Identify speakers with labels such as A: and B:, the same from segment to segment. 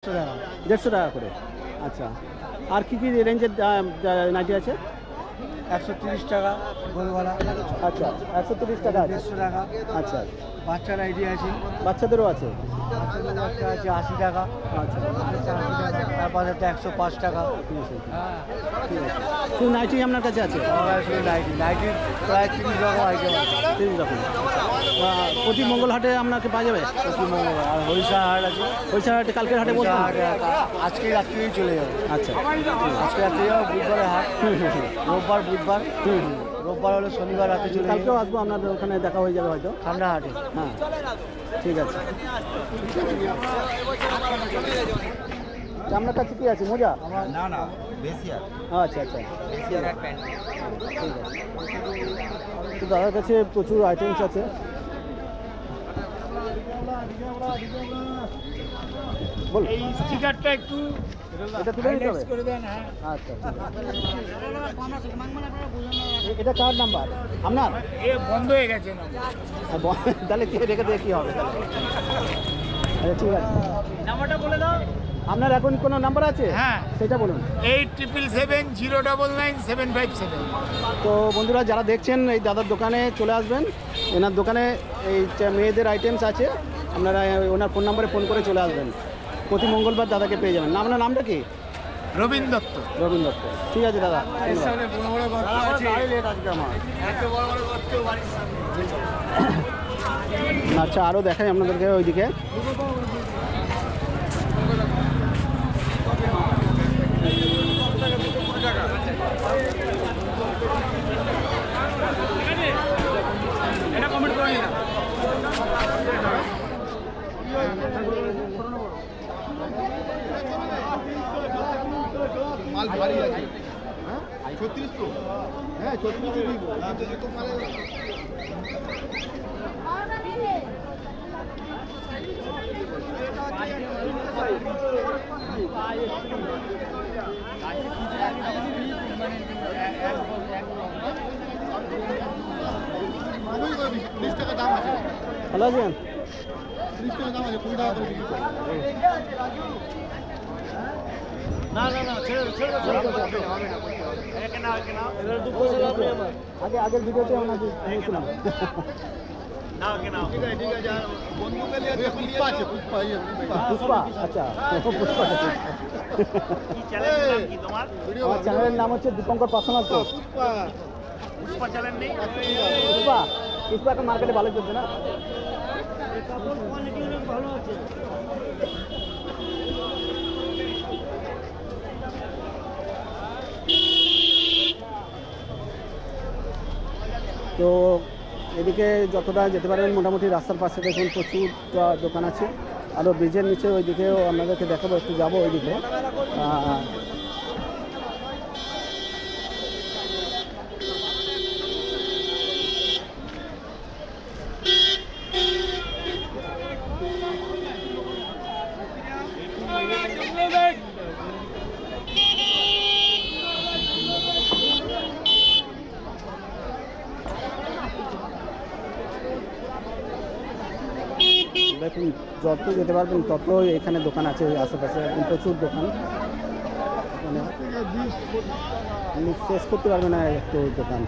A: 150 টাকা করে। আচ্ছা, আর কি কি রেঞ্জের নাইটি আছে?
B: 130 টাকা গোলগলা।
A: আচ্ছা, 130 টাকা।
B: 150 টাকা।
A: আচ্ছা,
B: বাচ্চার আইডি আছে,
A: বাচ্চাদেরও আছে।
B: বাচ্চাদের একটা আছে 80 টাকা।
A: আচ্ছা,
B: তারপর একটা 105 টাকা।
A: ঠিক আছে, ঠিক আছে। শুধু নাইটি আপনার কাছে আছে?
B: শুধু নাইটির প্রায় 30 রকম আইটেম আছে।
A: 30 রকম। প্রতি মঙ্গল হাটে আপনাকে পাওয়া যাবে?
B: প্রতি মঙ্গলবার। আর হরিষা হাট আছে।
A: হরিষা হাটে কালকের হাটে বলতে
B: আজকে রাত্রেই চলে যাবে।
A: আচ্ছা,
B: আজকে রাত্রে যাবো, বুধবারে হাট। রোববার বুধবার, রোববার হলে শনিবার রাতে চলে যাবে।
A: কালকেও আসবো, আপনাদের ওখানে দেখা হয়ে যাবে হয়তো
B: ঠান্ডা হাটে।
A: হ্যাঁ, ঠিক আছে। আপনার কাছে কি আছে? মোজা?
B: না না, বেশি আর।
A: আচ্ছা আচ্ছা, ঠিক আছে। তো দাদার কাছে প্রচুর আইটেমস আছে। বল,
C: এই স্টিকারটা একটু
A: এটা তুলে নিতে হবে।
C: করে দেন। হ্যাঁ,
A: আচ্ছা, এটা কার নাম্বার? আপনার?
C: এ বন্ধ হয়ে গেছে না।
A: তাহলে কে রেখে দিয়ে কী হবে? আচ্ছা, ঠিক আছে।
C: নাম্বারটা বলে দাও।
A: আপনার এখন কোনো নাম্বার আছে?
C: হ্যাঁ,
A: সেটা বলুন।
C: 8777099757।
A: তো বন্ধুরা যারা দেখছেন, এই দাদার দোকানে চলে আসবেন। এনার দোকানে এই মেয়েদের আইটেমস আছে, আপনারা ওনার ফোন নাম্বারে ফোন করে চলে আসবেন। প্রতি মঙ্গলবার দাদাকে পেয়ে যাবেন। আপনার নামটা কি?
C: রবীন দত্ত।
A: রবীন দত্ত। ঠিক আছে দাদা, আচ্ছা, আরও দেখাই আপনাদেরকে ওইদিকে।
C: এটা কমেন্ট করে দিন।
D: মাল ভারী আছে। হ্যাঁ 36 তো। হ্যাঁ 36 দিব। না তো এত মাল টাকা দাম আছে।
A: ভালো আছেন?
D: 30 টাকা দাম আছে, 20 টাকা করে বিক্রি করে।
C: না না না, ছেড়ে ছেড়ে হবে না। একে না এর দুটো হবে আমার।
A: আগের ভিডিওতে আমরা দিয়েছিলাম।
C: নাও কে নাও।
D: ঠিক আছে, আর বন্ধুকে নিয়ে পুষ্পা আছে, পুষ্পা এই
A: পুষ্পা। আচ্ছা, পুষ্পা।
C: কি চ্যানেলের নাম কি তোমার?
A: আমার চ্যানেলের নাম হচ্ছে Dipankar personal coach.
D: Pushpa.
C: Pushpa channel নেই?
A: পুষ্পা এখন মার্কেটে ভালো চলছে না?
C: কাপড় কোয়ালিটি অনেক ভালো আছে।
A: তো এদিকে যতটা যেতে পারবেন মোটামুটি রাস্তার পাশে দেখুন প্রচুর দোকান আছে। আরও ব্রিজের নিচে ওইদিকেও আপনাদেরকে দেখাবো, একটু যাবো ওইদিকে। দেখুন যত যেতে পারবেন তত এখানে দোকান আছে, আশেপাশে একদম প্রচুর দোকান, মানে শেষ করতে পারবে না একটু দোকান।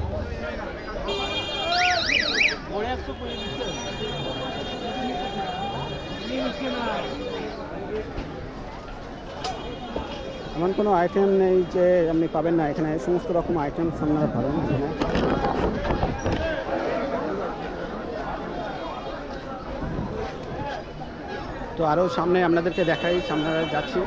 A: এমন কোনো আইটেম নেই যে আপনি পাবেন না, এখানে সমস্ত রকম আইটেম আপনারা পাবেন এখানে। তো আরও সামনে আপনাদেরকে দেখাই, সামনে যাচ্ছি।